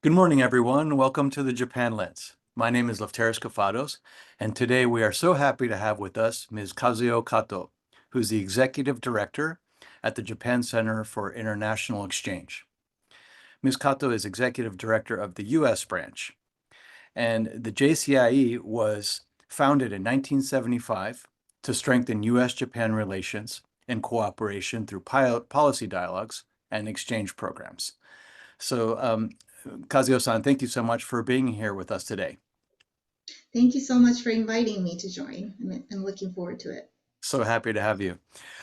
Good morning, everyone. Welcome to the Japan Lens. My name is Lefteris Kafados, and today we are so happy to have with us Ms. Kazuyo Kato, who's the Executive Director at the Japan Center for International Exchange. Ms. Kato is Executive Director of the U.S. branch, and the JCIE was founded in 1975 to strengthen U.S.-Japan relations and cooperation through policy dialogues and exchange programs. So, Kazuyo-san, thank you so much for being here with us today. Thank you so much for inviting me to join. I'm looking forward to it. So happy to have you.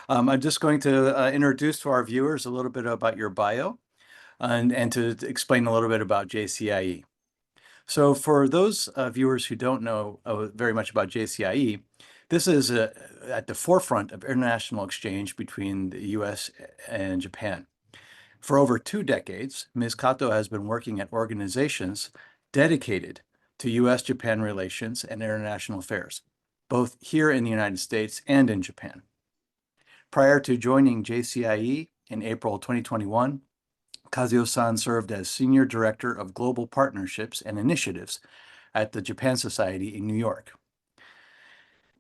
I'm just going to introduce to our viewers a little bit about your bio and to explain a little bit about JCIE. So for those viewers who don't know very much about JCIE, this is at the forefront of international exchange between the U.S. and Japan. For over 2 decades, Ms. Kato has been working at organizations dedicated to U.S.-Japan relations and international affairs, both here in the United States and in Japan. Prior to joining JCIE in April 2021, Kazuyo-san served as Senior Director of Global Partnerships and Initiatives at the Japan Society in New York.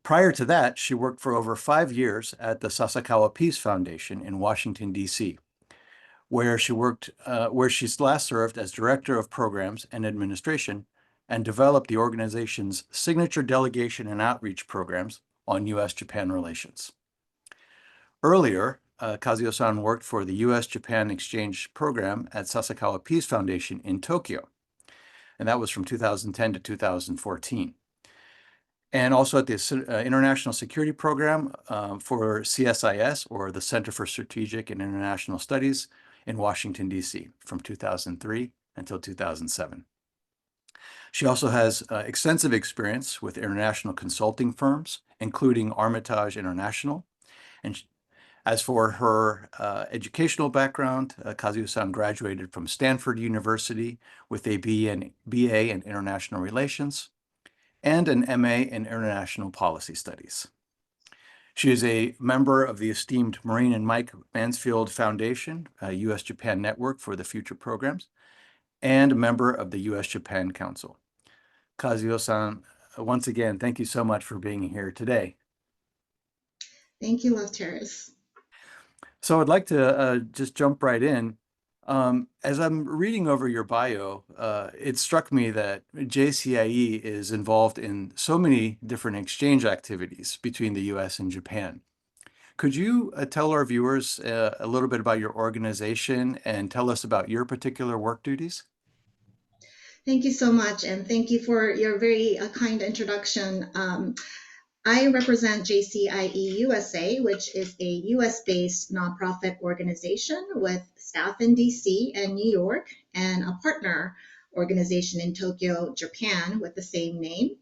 Prior to that, she worked for over 5 years at the Sasakawa Peace Foundation in Washington, D.C., where she last served as Director of Programs and Administration and developed the organization's signature delegation and outreach programs on U.S.-Japan relations. Earlier, Kazuyo-san worked for the U.S.-Japan Exchange Program at Sasakawa Peace Foundation in Tokyo, and that was from 2010 to 2014. And also at the International Security Program for CSIS, or the Center for Strategic and International Studies, in Washington, D.C. from 2003 until 2007. She also has extensive experience with international consulting firms, including Armitage International. And as for her educational background, Kazuyo-san graduated from Stanford University with a BA in International Relations and an MA in International Policy Studies. She is a member of the esteemed Maureen and Mike Mansfield Foundation, U.S.-Japan Network for the Future Programs, and a member of the U.S.-Japan Council. Kazuyo-san, once again, thank you so much for being here today. Thank you, Lefteris. So I'd like to just jump right in. As I'm reading over your bio, it struck me that JCIE is involved in so many different exchange activities between the U.S. and Japan. Could you tell our viewers a little bit about your organization and tell us about your particular work duties? Thank you so much, and thank you for your very kind introduction. I represent JCIE USA, which is a US-based nonprofit organization with staff in DC and New York, and a partner organization in Tokyo, Japan, with the same name.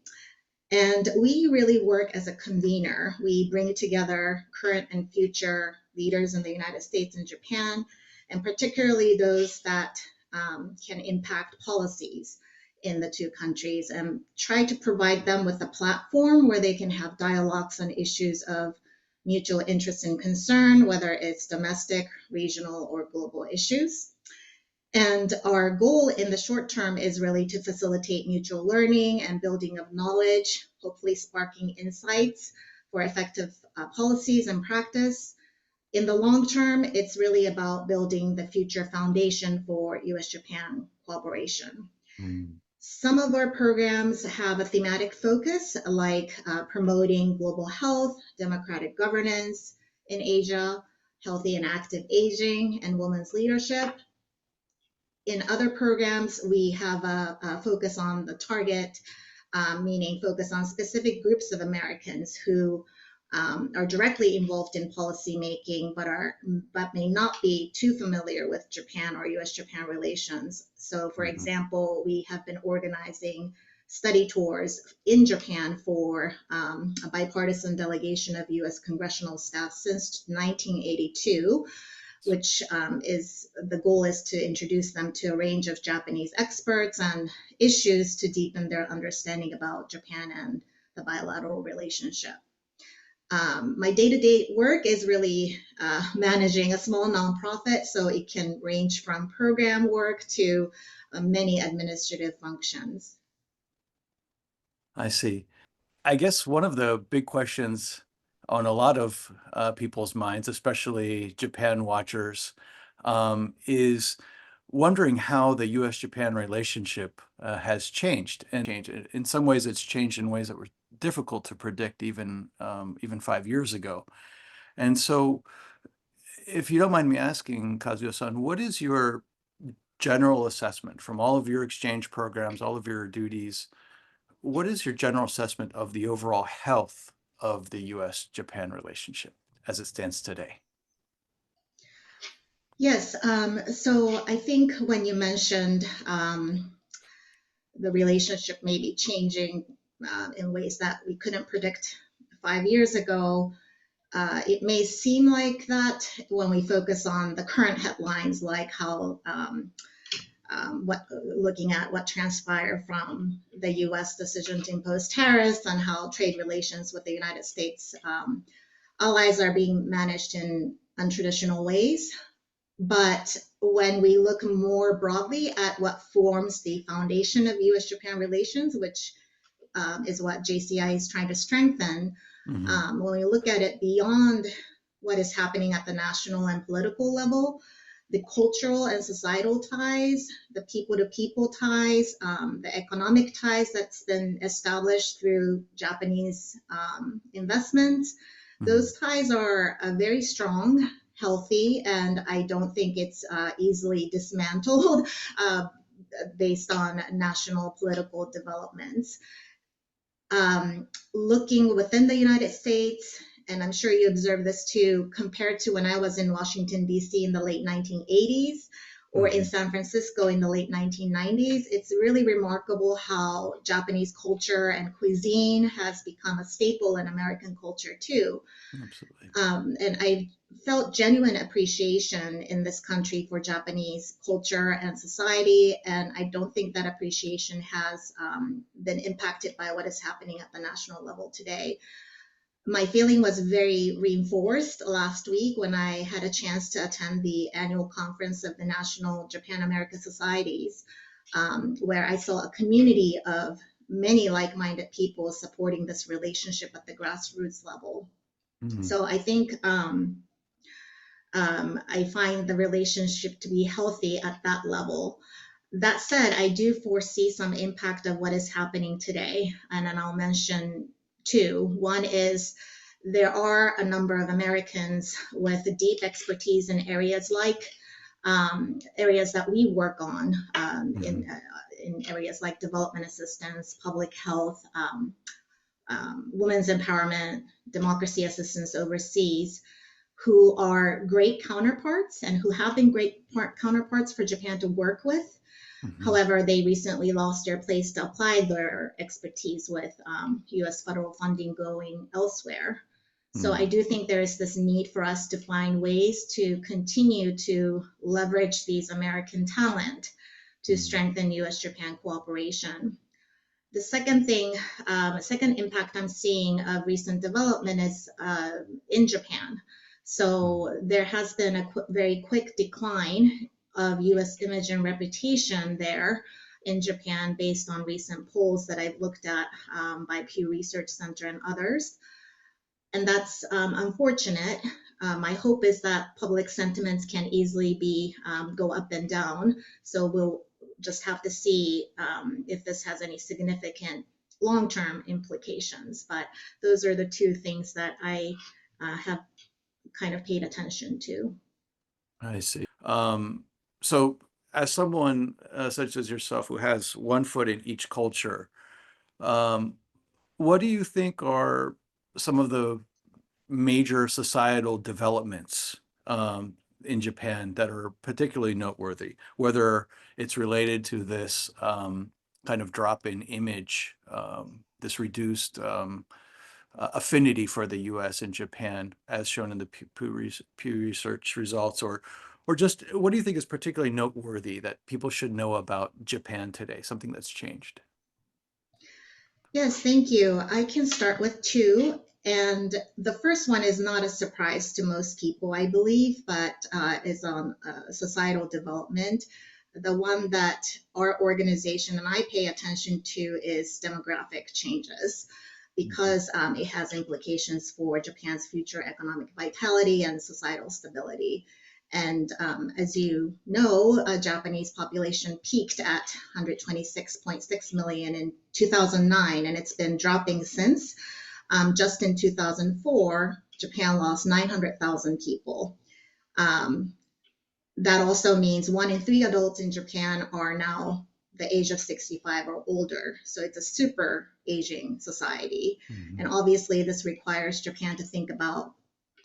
And we really work as a convener. We bring together current and future leaders in the United States and Japan, and particularly those that can impact policies in the two countries, and try to provide them with a platform where they can have dialogues on issues of mutual interest and concern, whether it's domestic, regional, or global issues. And our goal in the short term is really to facilitate mutual learning and building of knowledge, hopefully sparking insights for effective policies and practice. In the long term, it's really about building the future foundation for US-Japan cooperation. Mm. Some of our programs have a thematic focus, like promoting global health, democratic governance in Asia, healthy and active aging, and women's leadership. In other programs, we have a focus on the target, meaning focus on specific groups of Americans who are directly involved in policymaking, but may not be too familiar with Japan or U.S.-Japan relations. So, for example, we have been organizing study tours in Japan for a bipartisan delegation of U.S. congressional staff since 1982, which is the goal is to introduce them to a range of Japanese experts and issues to deepen their understanding about Japan and the bilateral relationship. My day-to-day work is really managing a small nonprofit, so it can range from program work to many administrative functions. I see. I guess one of the big questions on a lot of people's minds, especially Japan watchers, is wondering how the U.S.-Japan relationship has changed. And in some ways, it's changed in ways that were difficult to predict even 5 years ago. And so, if you don't mind me asking, Kazuyo-san, what is your general assessment from all of your exchange programs, all of your duties? What is your general assessment of the overall health of the U.S.-Japan relationship as it stands today? Yes, so I think when you mentioned the relationship may be changing in ways that we couldn't predict 5 years ago, it may seem like that when we focus on the current headlines, like how what looking at what transpired from the U.S. decision to impose tariffs and how trade relations with the United States allies are being managed in untraditional ways. But when we look more broadly at what forms the foundation of U.S.-Japan relations, which is what JCI is trying to strengthen, Hmm. when we look at it beyond what is happening at the national and political level, the cultural and societal ties, the people to people ties, the economic ties that's been established through Japanese investments, Hmm. those ties are very strong, healthy, and I don't think it's easily dismantled uh, based on national political developments. Looking within the United States, and I'm sure you observed this too, compared to when I was in Washington, D.C. in the late 1980s or in Hmm. San Francisco in the late 1990s, it's really remarkable how Japanese culture and cuisine has become a staple in American culture too. Absolutely. And I felt genuine appreciation in this country for Japanese culture and society. And I don't think that appreciation has been impacted by what is happening at the national level today. My feeling was very reinforced last week when I had a chance to attend the annual conference of the National Japan America Societies, where I saw a community of many like minded people supporting this relationship at the grassroots level. Hmm. So I think I find the relationship to be healthy at that level. That said, I do foresee some impact of what is happening today, and then I'll mention two. One is there are a number of Americans with deep expertise in areas like areas that we work on Hmm. in areas like development assistance, public health, women's empowerment, democracy assistance overseas, who are great counterparts and who have been great counterparts for Japan to work with. Hmm. However, they recently lost their place to apply their expertise with US federal funding going elsewhere. So I Hmm. do think there is this need for us to find ways to continue to leverage these American talent to Hmm. strengthen US Japan cooperation. The second thing, second impact I'm seeing of recent development is in Japan. Hmm. So there has been a very quick decline of US image and reputation there in Japan based on recent polls that I've looked at by Pew Research Center and others. And that's unfortunate. My hope is that public sentiments can easily be go up and down. So we'll just have to see if this has any significant long-term implications. But those are the two things that I have kind of paid attention to. I see. So, as someone such as yourself who has one foot in each culture, um, what do you think are some of the major societal developments in Japan that are particularly noteworthy, whether it's related to this kind of drop in image, this reduced affinity for the U.S. and Japan, as shown in the Pew Research results, or just what do you think is particularly noteworthy that people should know about Japan today, something that's changed? Yes, thank you. I can start with two. And the first one is not a surprise to most people, I believe, but is on societal development. The one that our organization and I pay attention to is demographic changes because it has implications for Japan's future economic vitality and societal stability. And as you know, Japanese population peaked at 126.6 million in 2009, and it's been dropping since. Just in 2004, Japan lost 900,000 people. That also means 1 in 3 adults in Japan are now the age of 65 or older. So it's a super aging society. Mm-hmm. And obviously, this requires Japan to think about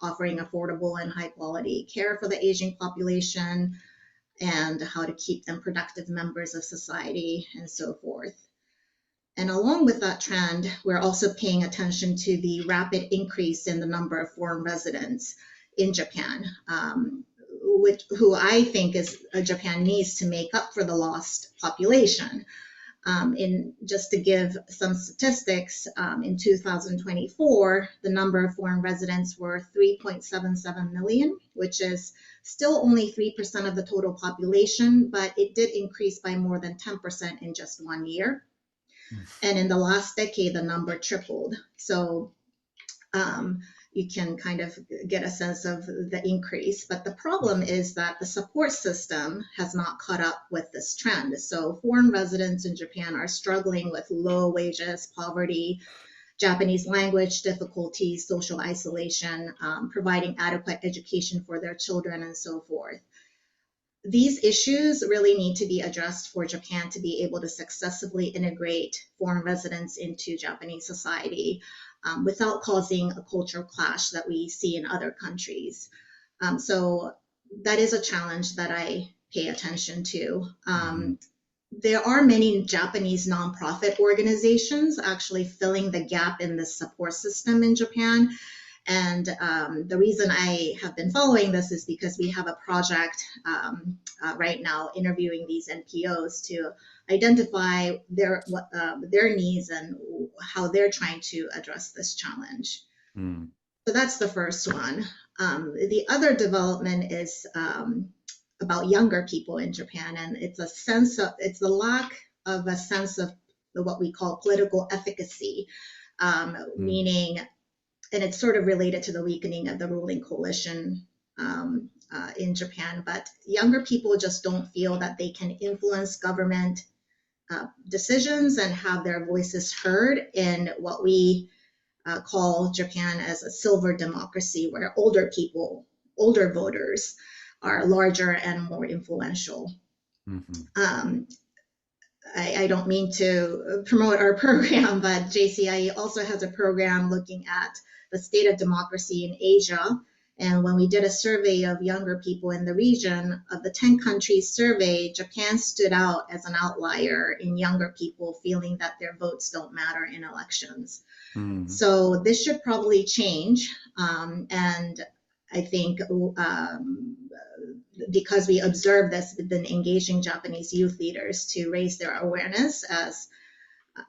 offering affordable and high quality care for the aging population and how to keep them productive members of society and so forth. And along with that trend, we're also paying attention to the rapid increase in the number of foreign residents in Japan, who I think Japan needs to make up for the lost population. Just to give some statistics, in 2024, the number of foreign residents were 3.77 million, which is still only 3% of the total population, but it did increase by more than 10% in just 1 year. And in the last decade, the number tripled. So you can kind of get a sense of the increase. But the problem is that the support system has not caught up with this trend. So foreign residents in Japan are struggling with low wages, poverty, Japanese language difficulties, social isolation, providing adequate education for their children, and so forth. These issues really need to be addressed for Japan to be able to successfully integrate foreign residents into Japanese society without causing a cultural clash that we see in other countries. So that is a challenge that I pay attention to. There are many Japanese nonprofit organizations actually filling the gap in the support system in Japan. And the reason I have been following this is because we have a project right now interviewing these NPOs to identify their needs and how they're trying to address this challenge. So that's the first one. The other development is about younger people in Japan, and it's the lack of a sense of what we call political efficacy, meaning. And it's sort of related to the weakening of the ruling coalition in Japan. But younger people just don't feel that they can influence government decisions and have their voices heard in what we call Japan as a silver democracy, where older voters are larger and more influential. I don't mean to promote our program, but JCIE also has a program looking at the state of democracy in Asia. And when we did a survey of younger people in the region, of the 10 countries surveyed, Japan stood out as an outlier in younger people feeling that their votes don't matter in elections. So this should probably change. And I think because we observe this, we've been engaging Japanese youth leaders to raise their awareness as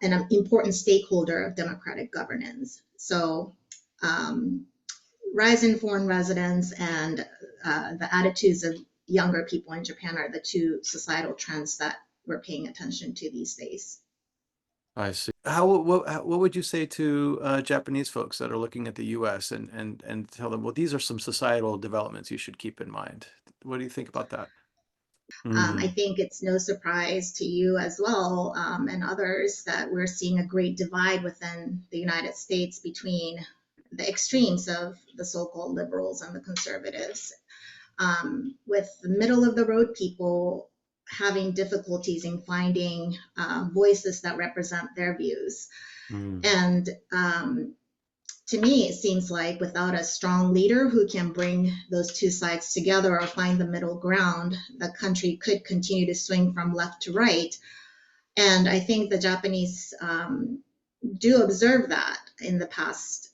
an important stakeholder of democratic governance. So rise in foreign residents and the attitudes of younger people in Japan are the two societal trends that we're paying attention to these days. I see. What would you say to Japanese folks that are looking at the U.S. and tell them, well, these are some societal developments you should keep in mind? What do you think about that? I think it's no surprise to you as well and others that we're seeing a great divide within the United States between the extremes of the so-called liberals and the conservatives, with the middle of the road people having difficulties in finding voices that represent their views. And to me, it seems like without a strong leader who can bring those two sides together or find the middle ground, the country could continue to swing from left to right. And I think the Japanese do observe that in the past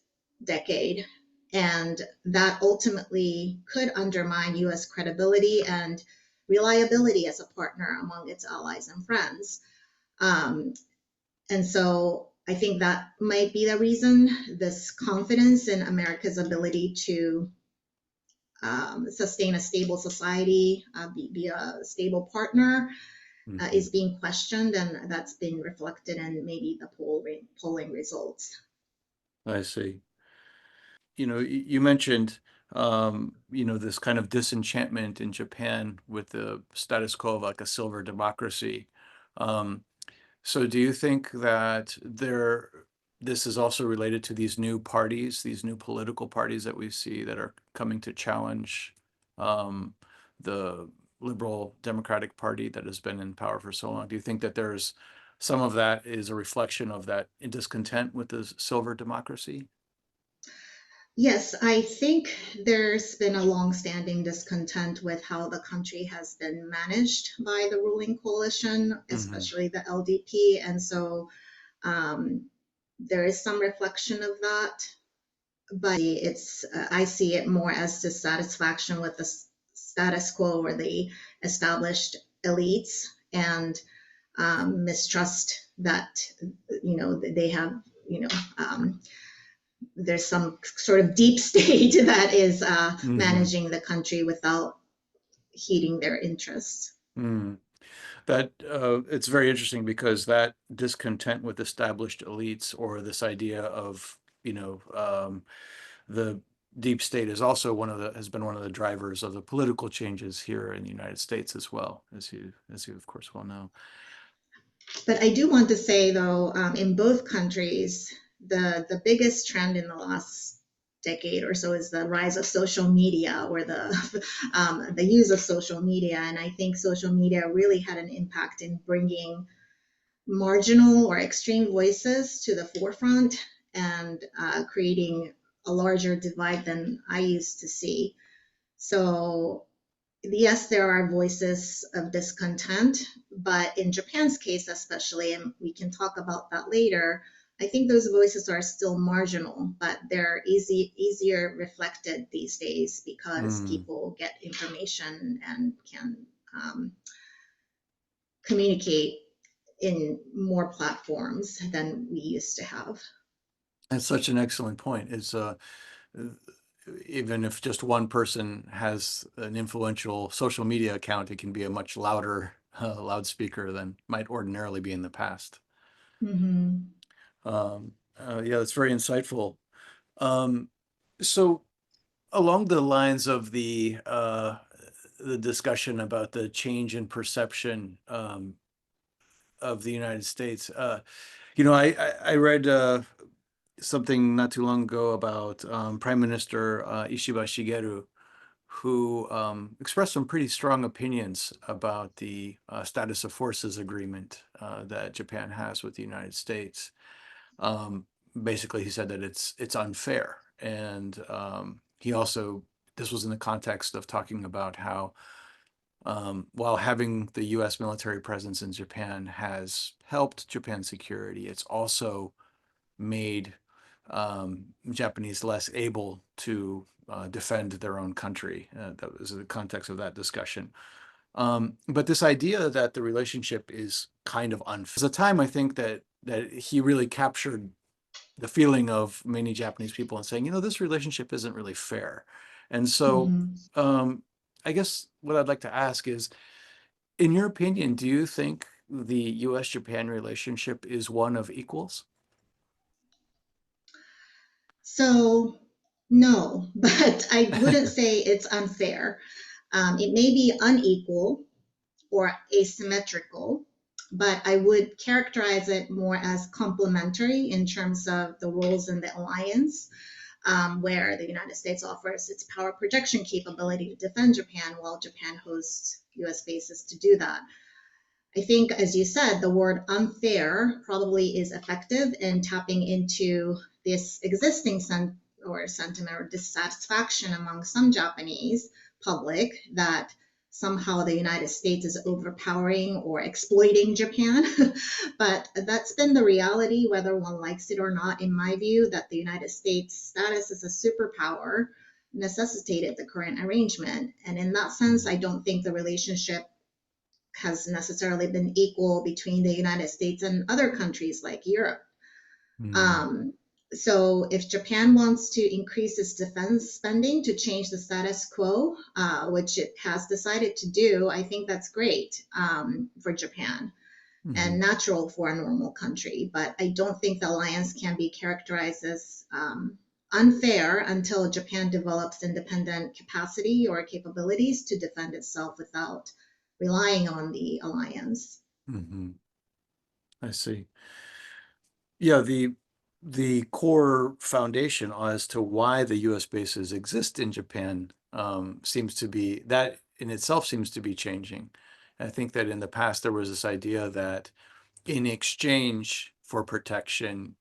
decade. And that ultimately could undermine U.S. credibility and reliability as a partner among its allies and friends. And so I think that might be the reason, this confidence in America's ability to sustain a stable society, be a stable partner, Mhm. is being questioned, and that's been reflected in maybe the polling results. I see. You mentioned, this kind of disenchantment in Japan with the status quo of like a silver democracy. Um, so do you think that this is also related to these new parties, these new political parties that we see that are coming to challenge um, the liberal Democratic Party that has been in power for so long? Do you think that there's some of that is a reflection of that discontent with the silver democracy? Yes, I think there's been a long-standing discontent with how the country has been managed by the ruling coalition, Hmm. especially the LDP. And so there is some reflection of that, but I see it more as dissatisfaction with the status quo or the established elites, and mistrust that they have, you know um, there's some sort of deep state that is Hmm. managing the country without heeding their interests. Mm. That it's very interesting because that discontent with established elites or this idea of, the deep state is also has been one of the drivers of the political changes here in the United States as well, as you of course well know. But I do want to say, though, in both countries, the biggest trend in the last decade or so is the rise of social media, or the use of social media. And I think social media really had an impact in bringing marginal or extreme voices to the forefront, and creating a larger divide than I used to see. So yes, there are voices of discontent, but in Japan's case, especially, and we can talk about that later, I think those voices are still marginal, but they're easier reflected these days because Mm. people get information and can communicate in more platforms than we used to have. That's such an excellent point. It's even if just one person has an influential social media account, it can be a much louder loudspeaker than might ordinarily be in the past. Mm-hmm. Yeah, that's very insightful. Um, so along the lines of the discussion about the change in perception of the United States, I read something not too long ago about Prime Minister Ishiba Shigeru, who expressed some pretty strong opinions about the status of forces agreement that Japan has with the United States. Um, Basically, he said that it's unfair, and he also this was in the context of talking about how while having the U.S. military presence in Japan has helped Japan's security, it's also made Japanese less able to defend their own country. That was the context of that discussion. But this idea that the relationship is kind of unfair. There's a time I think that he really captured the feeling of many Japanese people and saying, this relationship isn't really fair. And so Mm-hmm. um, I guess what I'd like to ask is, in your opinion, do you think the US-Japan relationship is one of equals? So, no, but I wouldn't say it's unfair. It may be unequal or asymmetrical, but I would characterize it more as complementary in terms of the roles in the alliance, where the United States offers its power projection capability to defend Japan, while Japan hosts US bases to do that. I think, as you said, the word unfair probably is effective in tapping into this existing sentiment or dissatisfaction among some Japanese public that somehow the United States is overpowering or exploiting Japan. But that's been the reality, whether one likes it or not, in my view, that the United States' status as a superpower necessitated the current arrangement. And in that sense, I don't think the relationship has necessarily been equal between the United States and other countries like Europe. Mm, Um, so if Japan wants to increase its defense spending to change the status quo, which it has decided to do, I think that's great for Japan and mhm, natural for a normal country. But I don't think the alliance can be characterized as unfair until Japan develops independent capacity or capabilities to defend itself without relying on the alliance. mhm. I see. Yeah, the core foundation as to why the U.S. bases exist in Japan seems to be that in itself seems to be changing. I think that in the past there was this idea that in exchange for protection,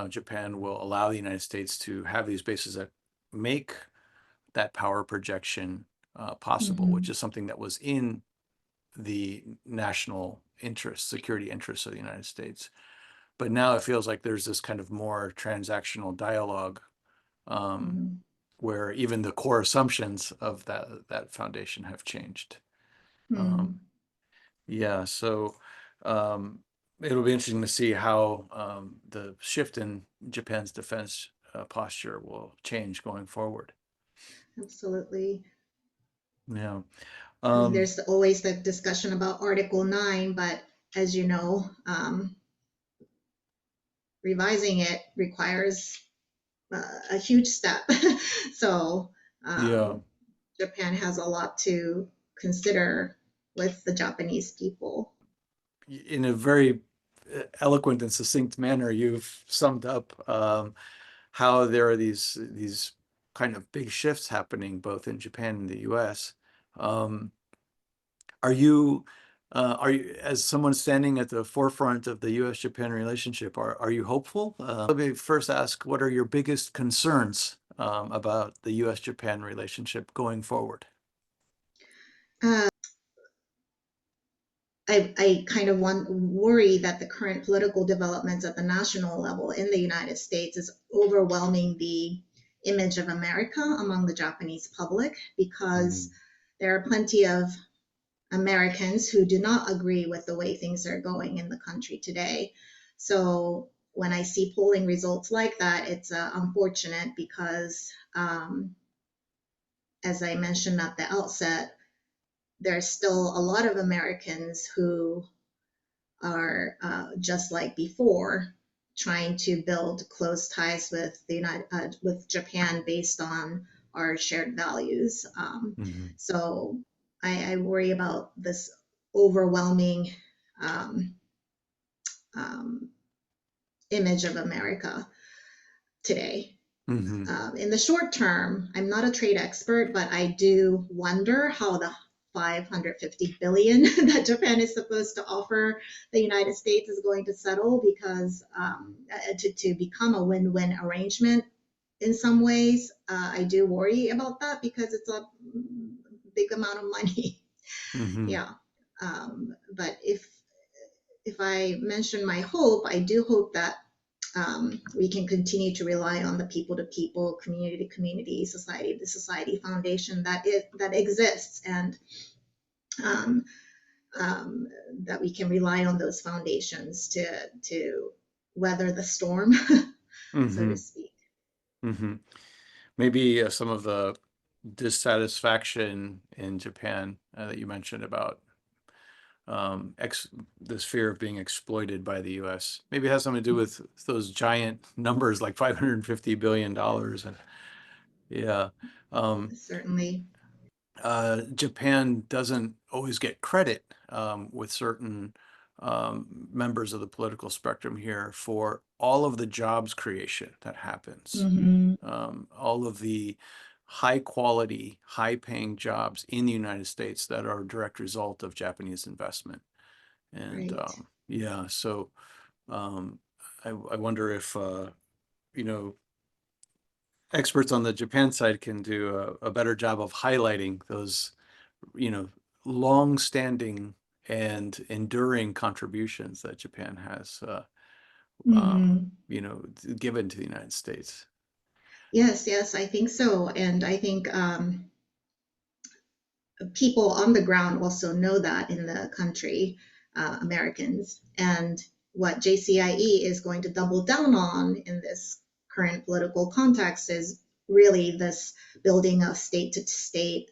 Japan will allow the United States to have these bases that make that power projection possible, which Mm-hmm. is something that was in the national interest, security interests of the United States. But now it feels like there's this kind of more transactional dialogue um, Mm-hmm. where even the core assumptions of that foundation have changed. Um, Mm-hmm. yeah, so um, it'll be interesting to see how the shift in Japan's defense posture will change going forward. Absolutely. Yeah. I mean, Um, there's always the discussion about Article 9, but as you know, revising it requires a huge step. So yeah. Japan has a lot to consider with the Japanese people. In a very eloquent and succinct manner, you've summed up how there are these kind of big shifts happening both in Japan and the U.S. Um, are you, as someone standing at the forefront of the U.S.-Japan relationship, are you hopeful? Let me first ask, what are your biggest concerns about the U.S.-Japan relationship going forward? Uh, I kind of worry that the current political developments at the national level in the United States is overwhelming the image of America among the Japanese public because Mhm, there are plenty of Americans who do not agree with the way things are going in the country today. So when I see polling results like that, it's unfortunate because, as I mentioned at the outset, there's still a lot of Americans who are just like before, trying to build close ties with with Japan based on our shared values. mhm, So I worry about this overwhelming um, um, image of America today. mhm, In the short term, I'm not a trade expert, but I do wonder how the 550 billion that Japan is supposed to offer the United States is going to settle because to become a win-win arrangement in some ways, I do worry about that because it's a big amount of money. mhm, Yeah. But if I mention my hope, I do hope that we can continue to rely on the people to people, community to community, society to society foundation that exists, and um, um, that we can rely on those foundations to weather the storm, so to mhm, speak. mhm. Maybe some of the dissatisfaction in Japan that you mentioned about this fear of being exploited by the U.S. Maybe it has something to do with those giant numbers like $550 billion. And yeah, um, Certainly. Japan doesn't always get credit with certain members of the political spectrum here for all of the jobs creation that happens, Hmm. all of the high quality, high paying jobs in the United States that are a direct result of Japanese investment. And Right. yeah, so um, I wonder if you know experts on the Japan side can do a better job of highlighting those long-standing and enduring contributions that Japan has Hmm. given to the United States. Yes, yes, I think so, and I think people on the ground also know that in the country, Americans, and what JCIE is going to double down on in this current political context is really this building of state to state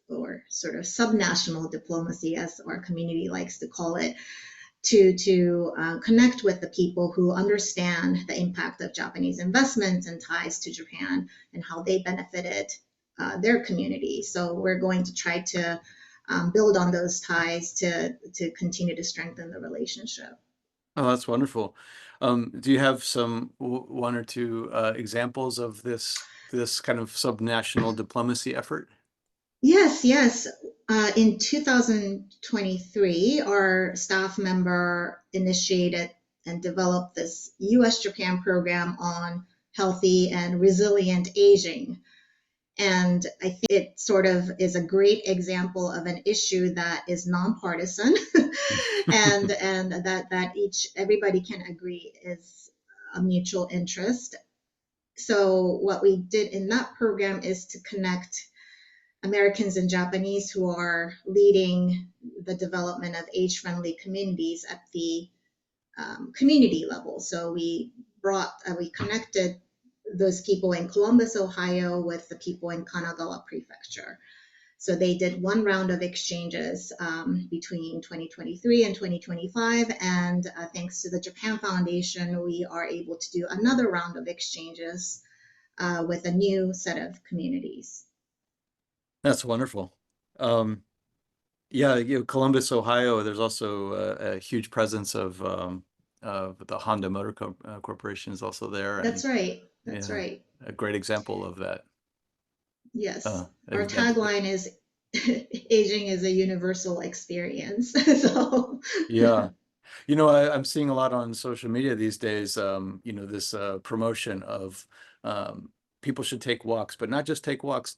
or sort of subnational diplomacy, as our community likes to call it, to connect with the people who understand the impact of Japanese investments and ties to Japan and how they benefited their community. So we're going to try to build on those ties to continue to strengthen the relationship. Oh, that's wonderful. Do you have one or two examples of this kind of subnational diplomacy effort? Yes, yes. In 2023, our staff member initiated and developed this US Japan program on healthy and resilient aging. And I think it sort of is a great example of an issue that is nonpartisan and that everybody can agree is a mutual interest. So what we did in that program is to connect Americans and Japanese who are leading the development of age-friendly communities at the community level. So we connected those people in Columbus, Ohio, with the people in Kanagawa Prefecture. So they did one round of exchanges between 2023 and 2025, and thanks to the Japan Foundation, we are able to do another round of exchanges with a new set of communities. That's wonderful. Yeah, Columbus, Ohio, there's also a huge presence of the Honda Motor Corporation is also there, That's and right. That's yeah, right. a great example of that. Yes. Our That tagline is aging is a universal experience. So, yeah. I'm seeing a lot on social media these days, this promotion of people should take walks, but not just take walks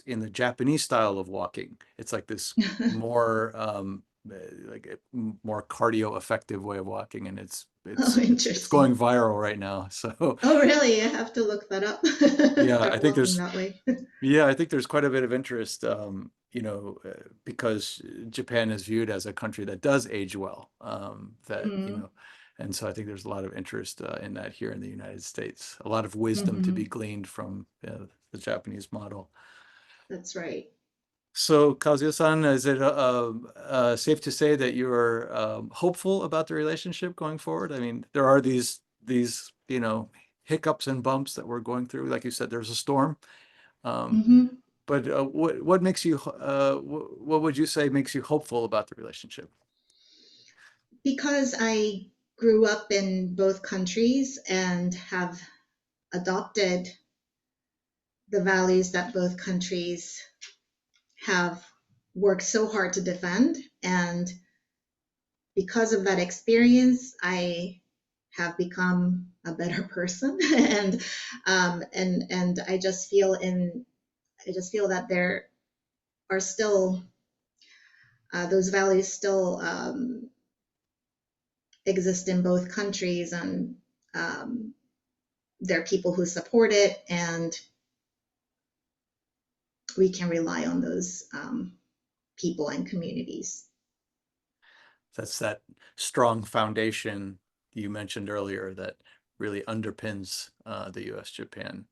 in the Japanese style of walking. It's like this more like a more cardio effective way of walking, and oh, it's going interesting. viral right now. So Oh, really? I have to look that up. yeah, Start walking that way. I think there's quite a bit of interest, because Japan is viewed as a country that does age well. Mm-hmm. And so I think there's a lot of interest in that here in the United States. A lot of wisdom to Mm-hmm. be gleaned from the Japanese model. That's right. So, Kazuyo-san, is it safe to say that you're hopeful about the relationship going forward? I mean, there are these hiccups and bumps that we're going through. Like you said, there's a storm. Um, Mm-hmm. but what makes you what would you say makes you hopeful about the relationship? Because I grew up in both countries and have adopted the values that both countries have worked so hard to defend. And because of that experience, I have become a better person. And I just feel that there are still those values still exist in both countries, and um, there are people who support it, and we can rely on those people and communities. That's that strong foundation you mentioned earlier that really underpins the U.S.-Japan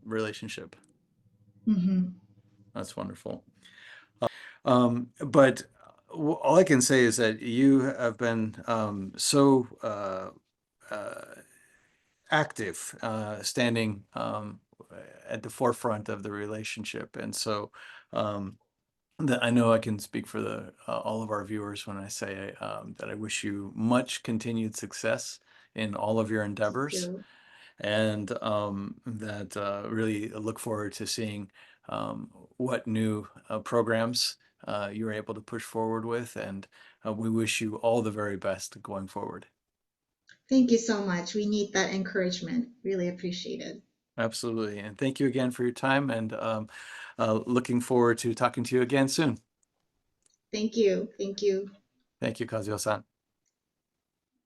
relationship. Mm-hmm. That's wonderful. But all I can say is that you have been so active, standing at the forefront of the relationship, and so that I know I can speak for all of our viewers when I say that I wish you much continued success in all of your Thank endeavors, you. and that really look forward to seeing what new programs you're able to push forward with, and we wish you all the very best going forward. Thank you so much. We need that encouragement. Really appreciate it. Absolutely, and thank you again for your time, and looking forward to talking to you again soon. Thank you. Thank you. Thank you, Kazuyo-san.